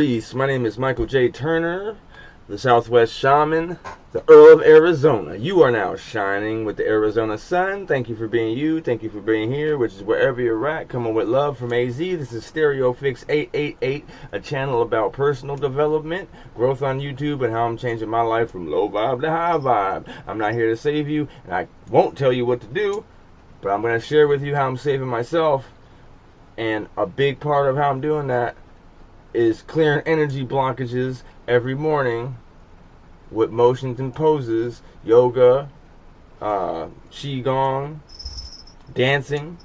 Peace. My name is Michael J. Turner, the Southwest Shaman, the Earl of Arizona. You are now shining with the Arizona sun. Thank you for being you. Thank you for being here, which is wherever you're at. Coming with love from AZ. This is StereoPHX 888, a channel about personal development, growth on YouTube, and how I'm changing my life from low vibe to high vibe. I'm not here to save you, and I won't tell you what to do, but I'm going to share with you how I'm saving myself. And a big part of how I'm doing that is clearing energy blockages every morning with motions and poses, yoga, qigong, dancing,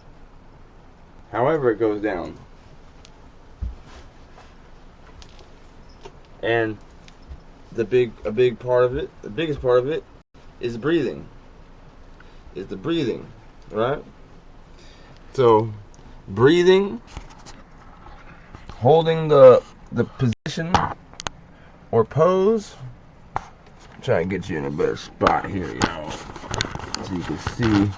however it goes down. And a big part of it, the biggest part of it, is breathing. Is the breathing, right? So, breathing, holding the position or pose. Try and get you in a better spot here, y'all, so you can see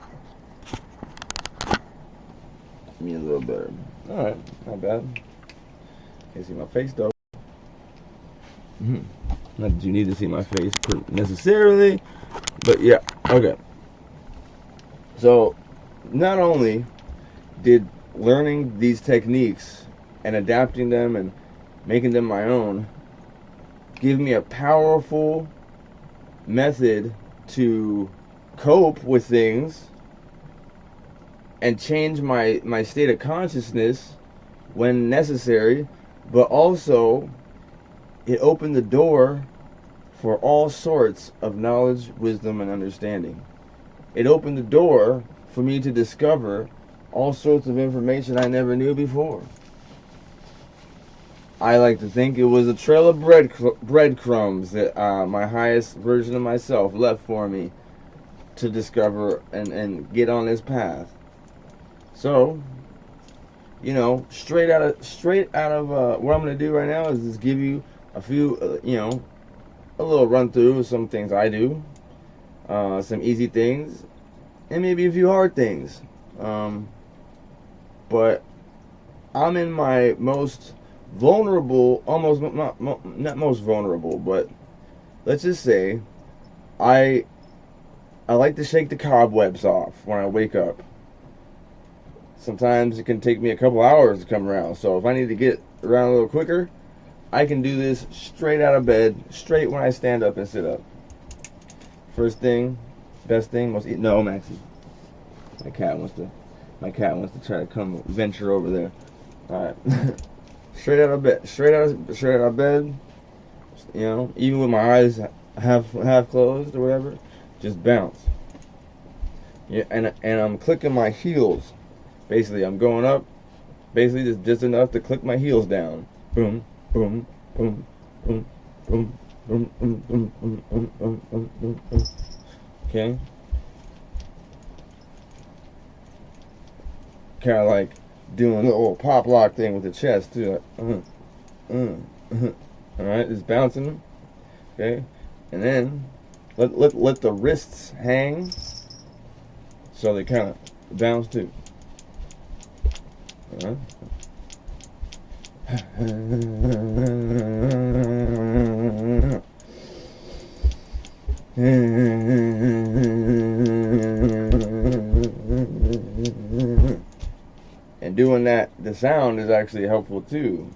me a little better. All right, not bad. Can't see my face though. Not that you need to see my face necessarily, but yeah, okay. So, not only did learning these techniques and adapting them and making them my own give me a powerful method to cope with things and change my state of consciousness when necessary, but also it opened the door for all sorts of knowledge, wisdom, and understanding. It opened the door for me to discover all sorts of information I never knew before. I like to think it was a trail of breadcrumbs that my highest version of myself left for me to discover and get on this path. So, you know, straight out of what I'm going to do right now is just give you a few, a little run through of some things I do, some easy things, and maybe a few hard things. But I'm in my most vulnerable, almost not most vulnerable, but let's just say I like to shake the cobwebs off when I wake up. Sometimes it can take me a couple hours to come around, so if I need to get around a little quicker, I can do this straight out of bed, straight when I stand up and sit up. First thing, best thing, no, Maxie. My cat wants to try to come venture over there. All right. Straight out of bed, straight out of bed. You know, even with my eyes half closed or whatever, just bounce. Yeah, and I'm clicking my heels. Basically, I'm going up. Basically, just enough to click my heels down. Boom, boom, boom, boom, boom, boom, boom, boom, boom, boom, boom, boom, boom, boom. Okay. Kind of like doing a little pop lock thing with the chest too. All right, just bouncing. Okay, and then let the wrists hang so they kind of bounce too. All right. And doing that, the sound is actually helpful too,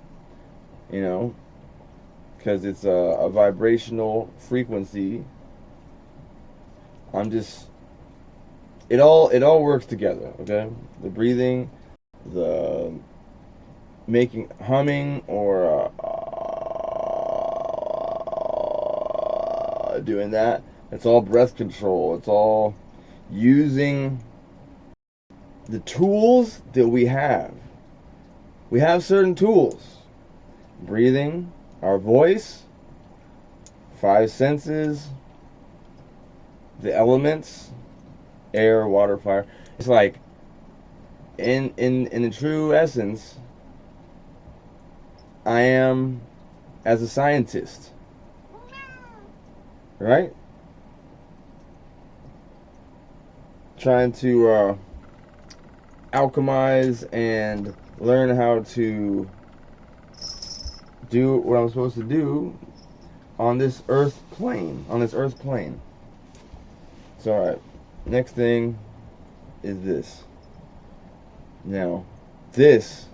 you know, because it's a vibrational frequency. It all works together, okay? The breathing, the making, humming, or doing that. It's all breath control. It's all using the tools that we have. We have certain tools. Breathing, our voice, 5 senses, the elements, air, water, fire. It's like, in the true essence, I am as a scientist. Right? Trying to alchemize and learn how to do what I'm supposed to do on this earth plane. So, alright. Next thing is this. Now, this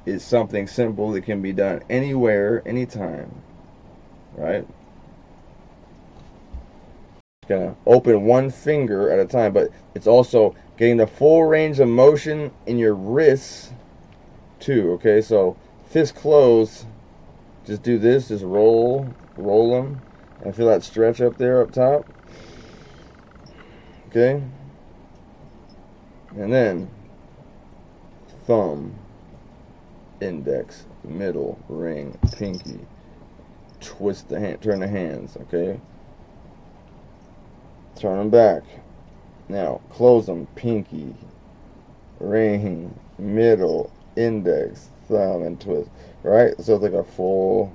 is something simple that can be done anywhere, anytime. Right? Gonna open one finger at a time, but it's also getting the full range of motion in your wrists too. Okay, so fist closed, just do this, just roll them, and feel that stretch up there up top. Okay, and then thumb, index, middle, ring, pinky, twist the hand, turn the hands. Okay, turn them back. Now close them, pinky, ring, middle, index, thumb, and twist. Right? So it's like a full.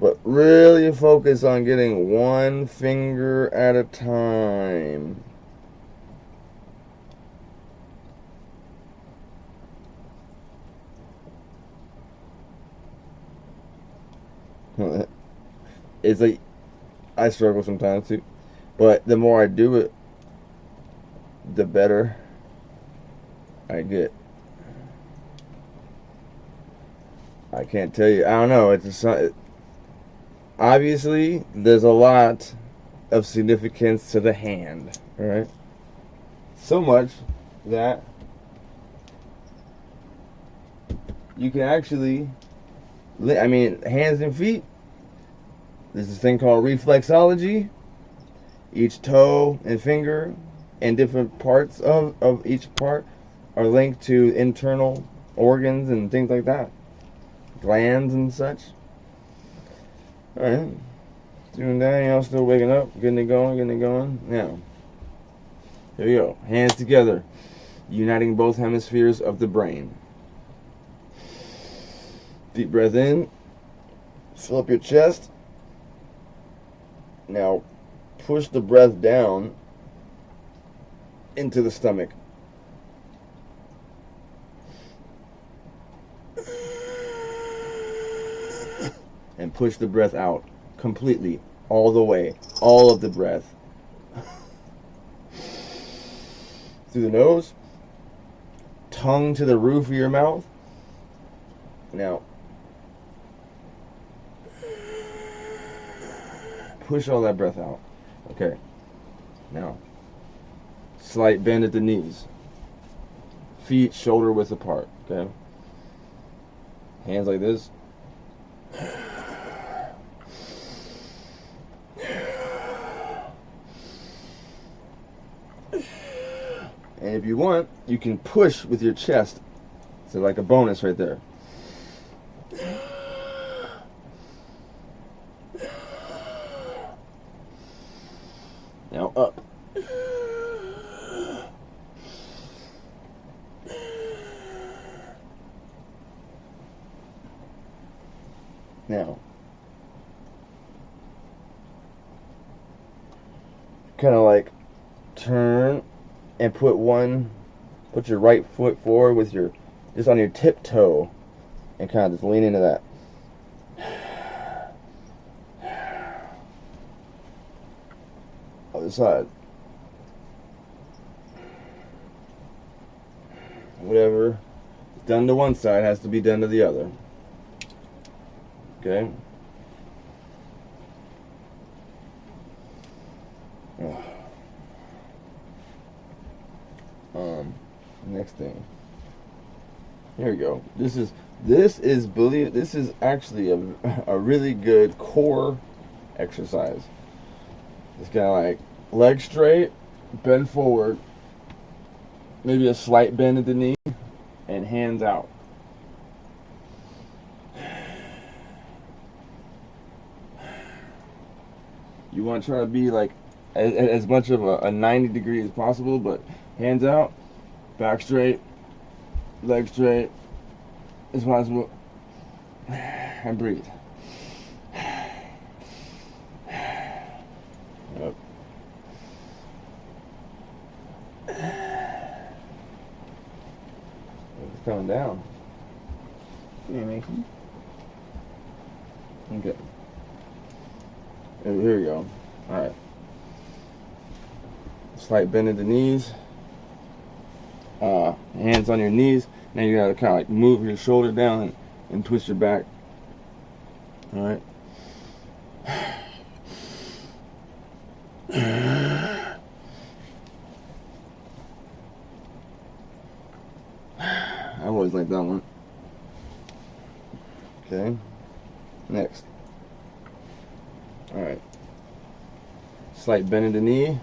But really focus on getting one finger at a time. It's like I struggle sometimes too, but the more I do it, the better I get. I can't tell you. I don't know. Obviously there's a lot of significance to the hand, right? So much that you can actually, hands and feet. There's this thing called reflexology. Each toe and finger and different parts of each part are linked to internal organs and things like that. Glands and such. Alright. Doing that, y'all still waking up, getting it going. Now, here we go. Hands together, uniting both hemispheres of the brain. Deep breath in. Fill up your chest. Now, push the breath down into the stomach. And push the breath out completely, all the way, all of the breath. Through the nose, tongue to the roof of your mouth. Now, push all that breath out. Okay. Now, slight bend at the knees. Feet shoulder width apart. Okay. Hands like this. And if you want, you can push with your chest. So like a bonus right there. Now up. Now, kind of like turn and put your right foot forward with just on your tiptoe and kind of just lean into that. Other side. Whatever is done to one side has to be done to the other. Okay? Next thing. Here we go. This is actually a really good core exercise. It's kind of like leg straight, bend forward, maybe a slight bend at the knee, and hands out. You want to try to be like as much of a 90 degree as possible, but hands out, back straight, leg straight as possible, and breathe. Yep. coming down. Yeah, Mickey. Okay. Here we go. Alright. Slight bend at the knees. Hands on your knees. Now you gotta kind of like move your shoulder down and twist your back. Alright. I always like that one. Okay. Next. Alright. Slight bend in the knee.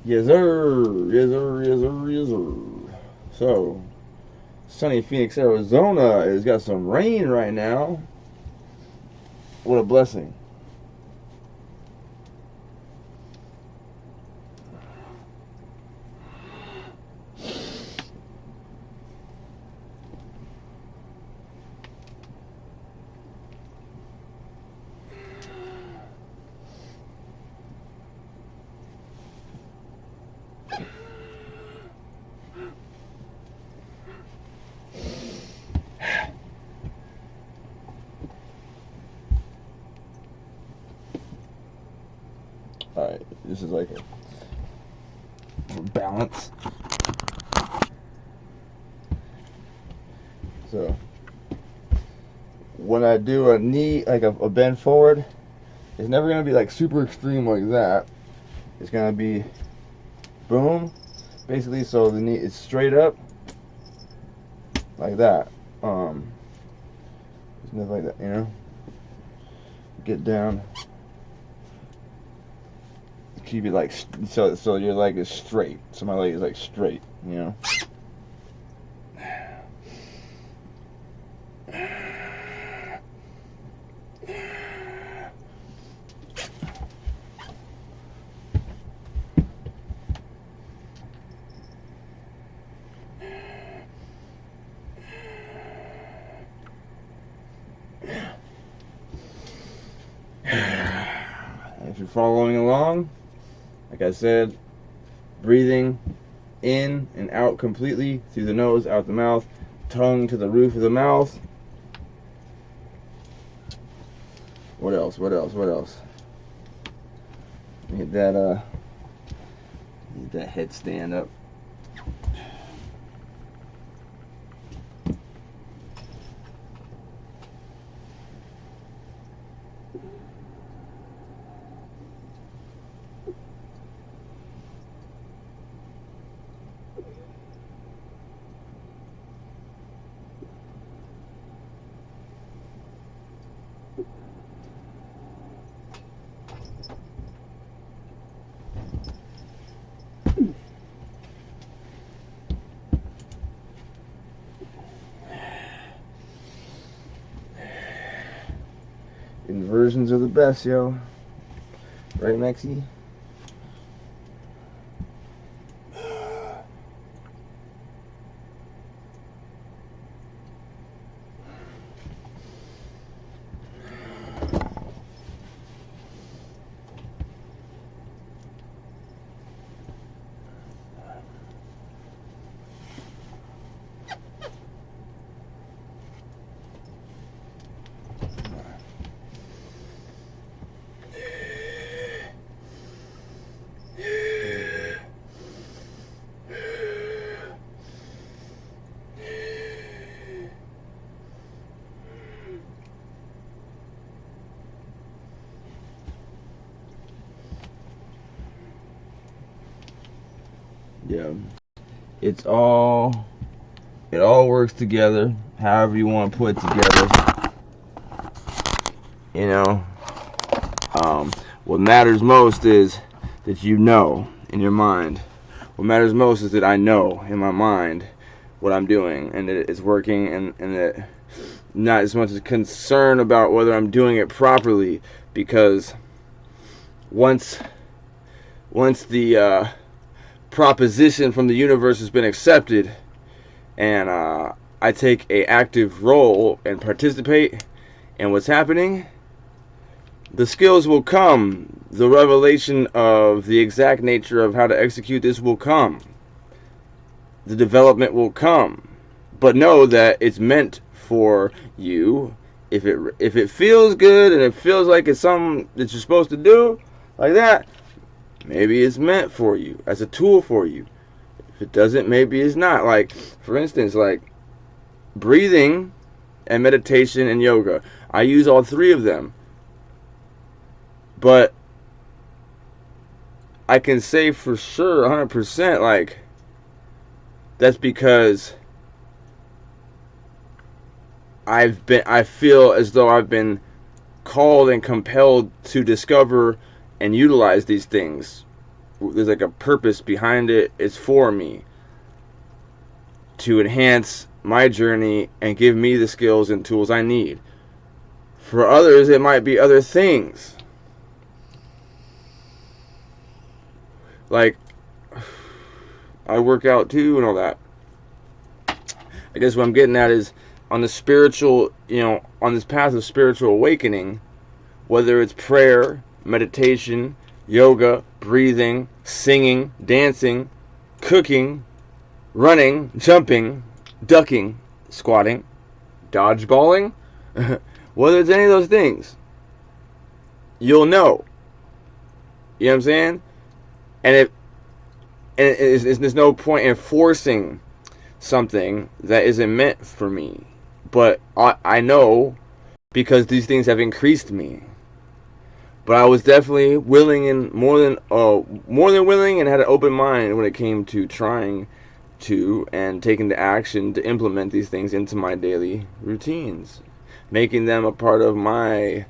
Yes sir, yes sir, yes sir, yes sir. So, sunny Phoenix, Arizona has got some rain right now. What a blessing. Alright, this is like a balance. So, when I do a knee, like a bend forward, it's never going to be like super extreme like that. It's going to be boom, basically, so the knee is straight up, like that. It's nothing like that, you know? Get down. Keep it like so your leg is straight. So my leg is like straight, you know. If you're following along, like I said, breathing in and out completely through the nose, out the mouth, tongue to the roof of the mouth. What else? What else? What else? Get that headstand up. Inversions are the best, yo. Right, Maxie? Yeah, it all works together, however you want to put it together, you know. What matters most is that you know in your mind. What matters most is that I know in my mind what I'm doing and that it's working, and that not as much as concern about whether I'm doing it properly, because once the proposition from the universe has been accepted, and I I take a active role and participate in what's happening, the skills will come. The revelation of the exact nature of how to execute this will come. The development will come. But know that it's meant for you. If it feels good and it feels like it's something that you're supposed to do, like that, maybe it's meant for you as a tool for you. If it doesn't, maybe it's not. Like, for instance, like breathing and meditation and yoga. I use all three of them. But I can say for sure 100% like that's because I feel as though I've been called and compelled to discover and utilize these things. There's like a purpose behind it. It's for me to enhance my journey and give me the skills and tools I need. For others, it might be other things. Like, I work out too and all that. I guess what I'm getting at is on the spiritual, on this path of spiritual awakening, whether it's prayer, meditation, yoga, breathing, singing, dancing, cooking, running, jumping, ducking, squatting, dodgeballing, whether it's any of those things, you'll know. You know what I'm saying? And there's no point in forcing something that isn't meant for me. But I know because these things have increased me. But I was definitely willing and more than willing and had an open mind when it came to trying to and taking the action to implement these things into my daily routines, making them a part of my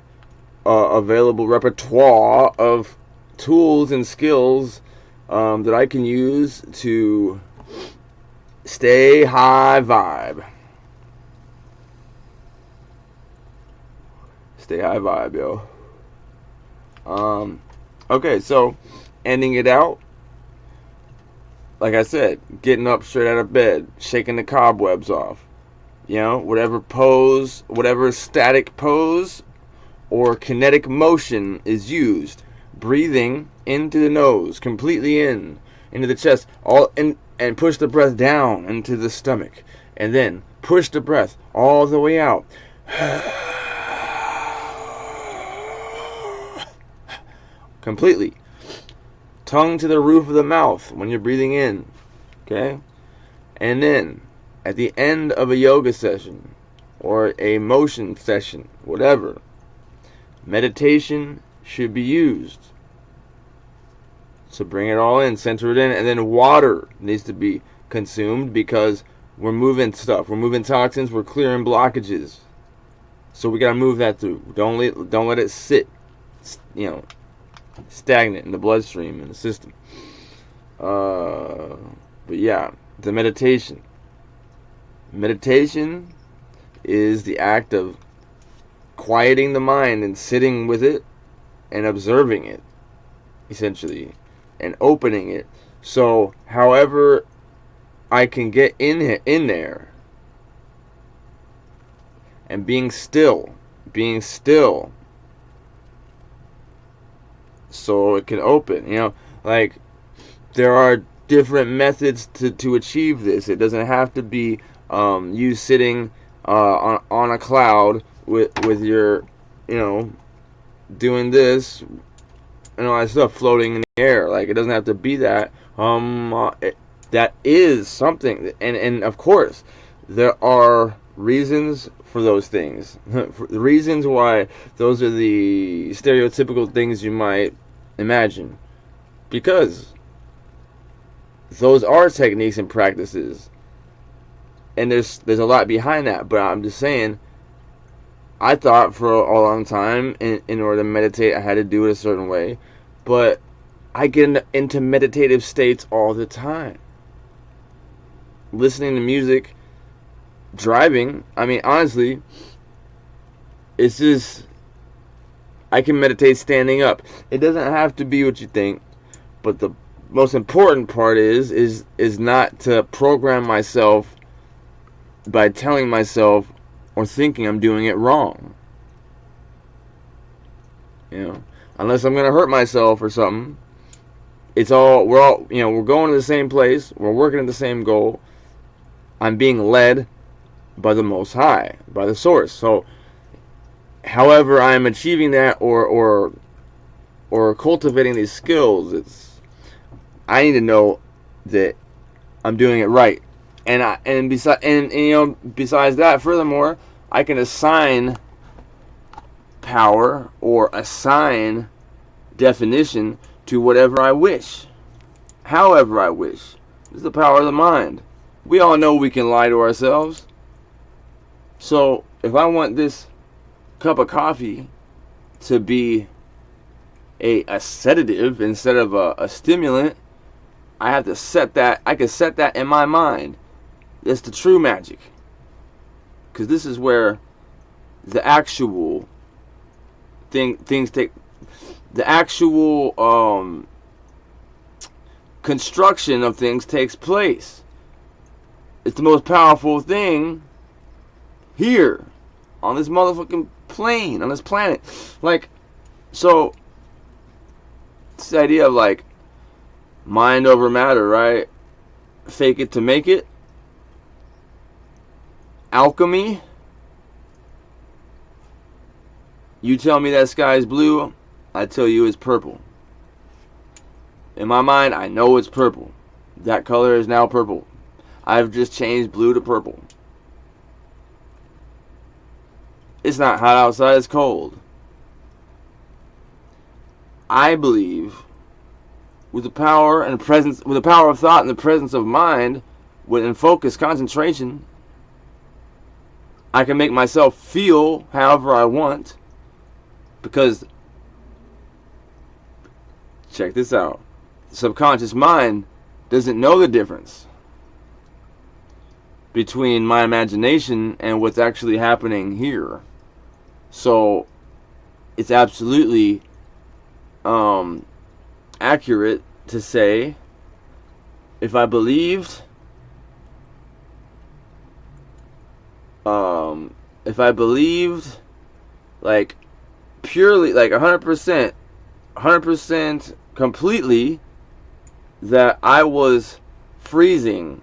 available repertoire of tools and skills that I can use to stay high vibe. Stay high vibe, yo. Okay, so ending it out, like I said, getting up straight out of bed, shaking the cobwebs off. Whatever pose, whatever static pose or kinetic motion is used. Breathing into the nose, completely into the chest, and push the breath down into the stomach, and then push the breath all the way out. Completely. Tongue to the roof of the mouth when you're breathing in. Okay? And then, at the end of a yoga session, or a motion session, whatever, meditation should be used. So bring it all in, center it in, and then water needs to be consumed because we're moving stuff. We're moving toxins, we're clearing blockages. So we gotta move that through. Don't let it sit, stagnant in the bloodstream, in the system. But yeah, the meditation. Meditation is the act of quieting the mind and sitting with it and observing it, essentially, and opening it. So however I can get in there and being still so it can open. Like there are different methods to achieve this. It doesn't have to be you sitting on a cloud with your doing this and all that stuff, floating in the air. Like, it doesn't have to be that. That is something, and of course there are reasons for those things. The reasons why those are the stereotypical things you might imagine, because those are techniques and practices, and there's a lot behind that. But I'm just saying, I thought for a long time in order to meditate I had to do it a certain way, but I get into meditative states all the time. Listening to music, driving, I mean, honestly, it's just, I can meditate standing up. It doesn't have to be what you think, but the most important part is not to program myself by telling myself or thinking I'm doing it wrong. You know, unless I'm gonna hurt myself or something. We're all, you know, we're going to the same place, we're working at the same goal. I'm being led by the Most High, by the Source. So, however I'm achieving that or cultivating these skills, I need to know that I'm doing it right. And besides that, furthermore, I can assign power or assign definition to whatever I wish, however I wish. This is the power of the mind. We all know we can lie to ourselves. So if I want this cup of coffee to be a sedative instead of a stimulant, I have to set that. I can set that in my mind. That's the true magic, because this is where the actual things take. The actual construction of things takes place. It's the most powerful thing here on this motherfucking plane, on this planet. Like, so this idea of like mind over matter, right? Fake it to make it. Alchemy. You tell me that sky is blue, I tell you it's purple. In my mind, I know it's purple. That color is now purple. I've just changed blue to purple. It's not hot outside, it's cold. I believe with the power and presence, with the power of thought and the presence of mind, in focus, concentration, I can make myself feel however I want. Because, check this out, subconscious mind doesn't know the difference between my imagination and what's actually happening here. So it's absolutely accurate to say, if I believed like purely, like 100% completely, that I was freezing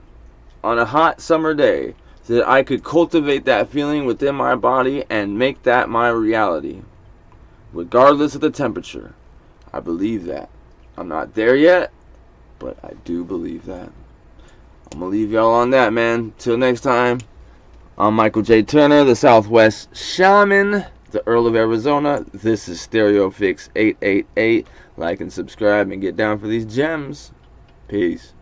on a hot summer day, so that I could cultivate that feeling within my body and make that my reality, regardless of the temperature. I believe that. I'm not there yet, but I do believe that. I'm gonna leave y'all on that, man. Till next time, I'm Michael J. Turner, the Southwest Shaman, the Earl of Arizona. This is StereoPHX 888. Like and subscribe and get down for these gems. Peace.